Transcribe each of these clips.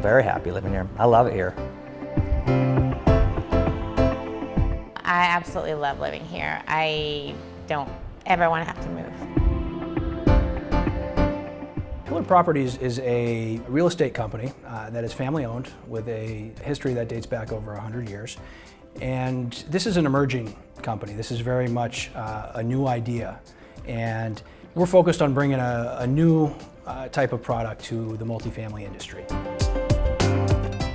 I'm very happy living here. I love it here. I absolutely love living here. I don't ever want to have to move. Pillar Properties is a real estate company that is family owned with a history that dates back over 100 years. And this is an emerging company. This is very much a new idea. And we're focused on bringing a new type of product to the multifamily industry.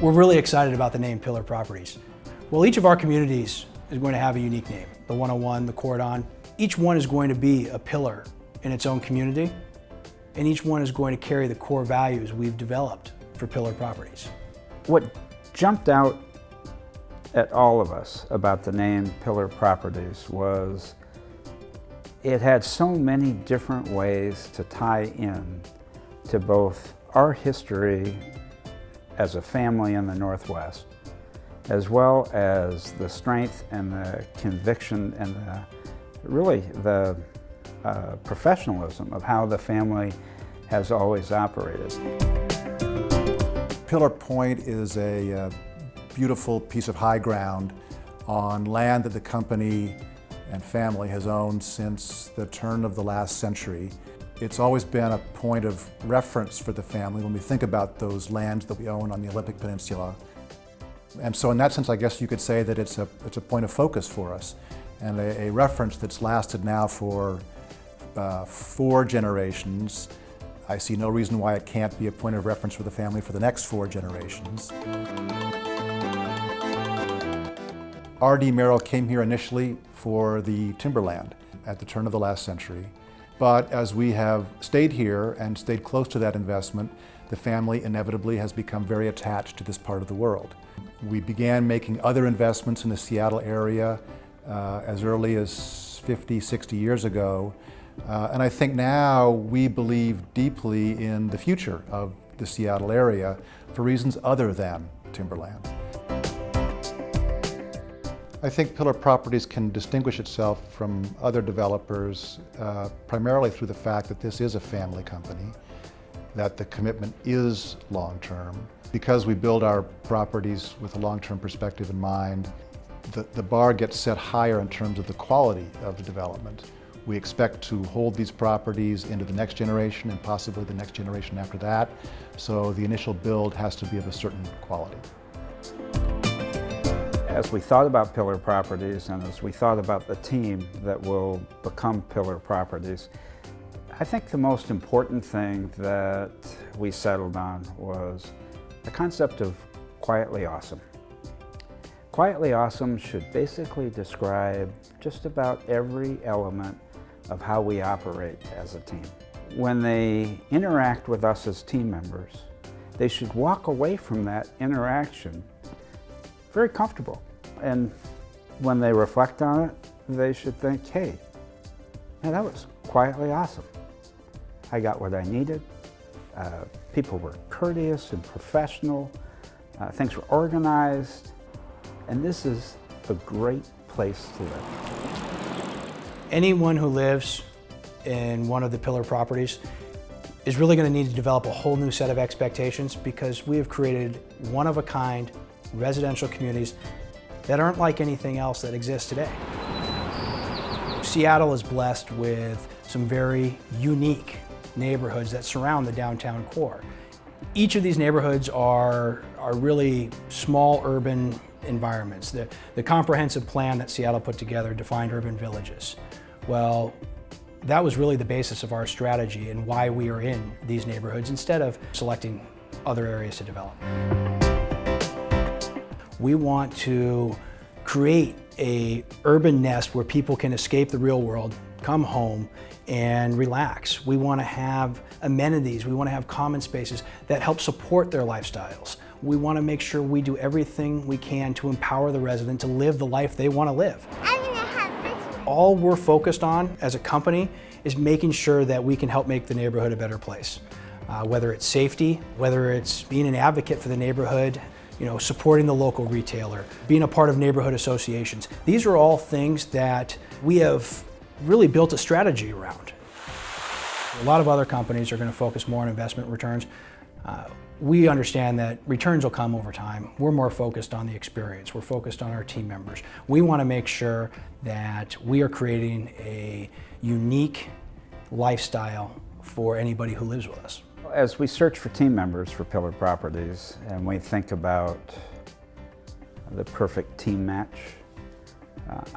We're really excited about the name Pillar Properties. Well, each of our communities is going to have a unique name. The 101, the Cordon. Each one is going to be a pillar in its own community, and each one is going to carry the core values we've developed for Pillar Properties. What jumped out at all of us about the name Pillar Properties was it had so many different ways to tie in to both our history as a family in the Northwest, as well as the strength and the conviction and really the professionalism of how the family has always operated. Pillar Point is a beautiful piece of high ground on land that the company and family has owned since the turn of the last century. It's always been a point of reference for the family when we think about those lands that we own on the Olympic Peninsula. And so in that sense, I guess you could say that it's a point of focus for us, and a reference that's lasted now for 4 generations. I see no reason why it can't be a point of reference for the family for the next 4 generations. R.D. Merrill came here initially for the timberland at the turn of the last century. But as we have stayed here and stayed close to that investment, the family inevitably has become very attached to this part of the world. We began making other investments in the Seattle area as early as 50, 60 years ago. And I think now we believe deeply in the future of the Seattle area for reasons other than timberland. I think Pillar Properties can distinguish itself from other developers primarily through the fact that this is a family company, that the commitment is long-term. Because we build our properties with a long-term perspective in mind, the bar gets set higher in terms of the quality of the development. We expect to hold these properties into the next generation and possibly the next generation after that, so the initial build has to be of a certain quality. As we thought about Pillar Properties and as we thought about the team that will become Pillar Properties, I think the most important thing that we settled on was the concept of quietly awesome. Quietly awesome should basically describe just about every element of how we operate as a team. When they interact with us as team members, they should walk away from that interaction very comfortable. And when they reflect on it, they should think, hey, man, that was quietly awesome. I got what I needed. People were courteous and professional. Things were organized. And this is a great place to live. Anyone who lives in one of the Pillar Properties is really going to need to develop a whole new set of expectations, because we have created one-of-a-kind residential communities that aren't like anything else that exists today. Seattle is blessed with some very unique neighborhoods that surround the downtown core. Each of these neighborhoods are really small urban environments. The comprehensive plan that Seattle put together defined urban villages. Well, that was really the basis of our strategy and why we are in these neighborhoods instead of selecting other areas to develop. We want to create an urban nest where people can escape the real world, come home, and relax. We want to have amenities, we want to have common spaces that help support their lifestyles. We want to make sure we do everything we can to empower the resident to live the life they want to live. All we're focused on as a company is making sure that we can help make the neighborhood a better place. Whether it's safety, whether it's being an advocate for the neighborhood, supporting the local retailer, being a part of neighborhood associations. These are all things that we have really built a strategy around. A lot of other companies are going to focus more on investment returns. We understand that returns will come over time. We're more focused on the experience. We're focused on our team members. We want to make sure that we are creating a unique lifestyle for anybody who lives with us. As we search for team members for Pillar Properties and we think about the perfect team match,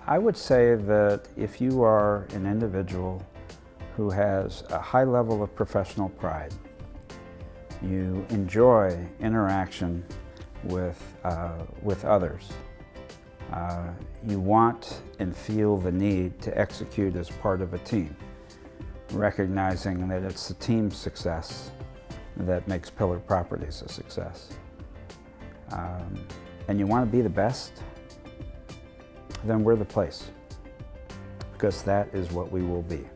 I would say that if you are an individual who has a high level of professional pride, you enjoy interaction with others, you want and feel the need to execute as part of a team, recognizing that it's the team's success that makes Pillar Properties a success, and you want to be the best, then we're the place, because that is what we will be.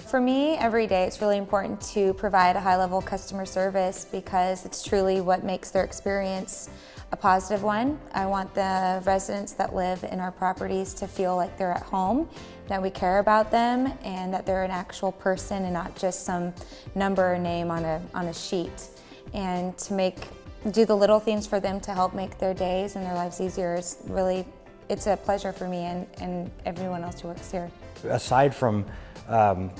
For me, every day it's really important to provide a high-level customer service because it's truly what makes their experience a positive one. I want the residents that live in our properties to feel like they're at home, that we care about them, and that they're an actual person and not just some number or name on a sheet. And to do the little things for them to help make their days and their lives easier is really, it's a pleasure for me and everyone else who works here. Aside from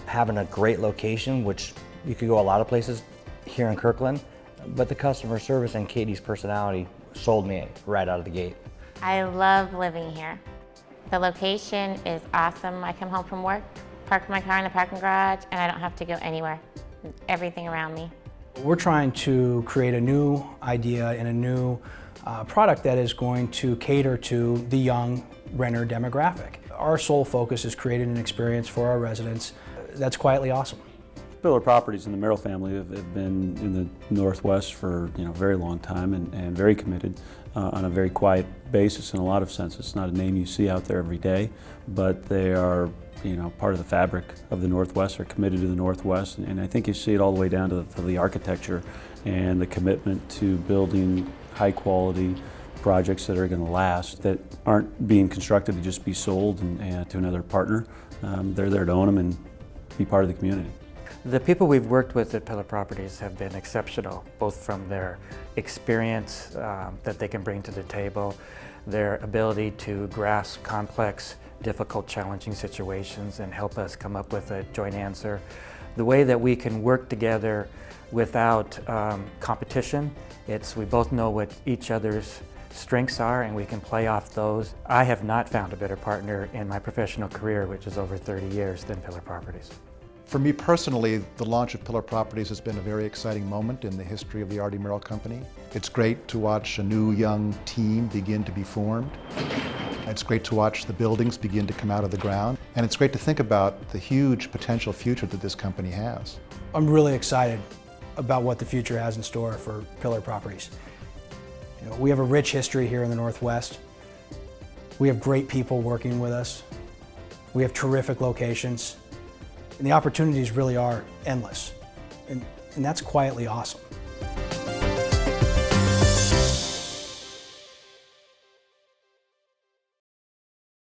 having a great location, which you could go a lot of places here in Kirkland, but the customer service and Katie's personality sold me right out of the gate. I love living here. The location is awesome. I come home from work, park my car in the parking garage, and I don't have to go anywhere. Everything around me. We're trying to create a new idea and a new product that is going to cater to the young renter demographic. Our sole focus is creating an experience for our residents that's quietly awesome. Pillar Properties and the Merrill family have been in the Northwest for a very long time and very committed on a very quiet basis in a lot of senses. It's not a name you see out there every day, but they are part of the fabric of the Northwest. They're committed to the Northwest, and I think you see it all the way down to the architecture and the commitment to building high quality projects that are going to last, that aren't being constructed to just be sold and to another partner. They're there to own them and be part of the community. The people we've worked with at Pillar Properties have been exceptional, both from their experience that they can bring to the table, their ability to grasp complex, difficult, challenging situations and help us come up with a joint answer, the way that we can work together without competition. We both know what each other's strengths are and we can play off those. I have not found a better partner in my professional career, which is over 30 years, than Pillar Properties. For me personally, the launch of Pillar Properties has been a very exciting moment in the history of the R.D. Merrill Company. It's great to watch a new young team begin to be formed. It's great to watch the buildings begin to come out of the ground. And it's great to think about the huge potential future that this company has. I'm really excited about what the future has in store for Pillar Properties. We have a rich history here in the Northwest. We have great people working with us. We have terrific locations. And the opportunities really are endless. And that's quietly awesome.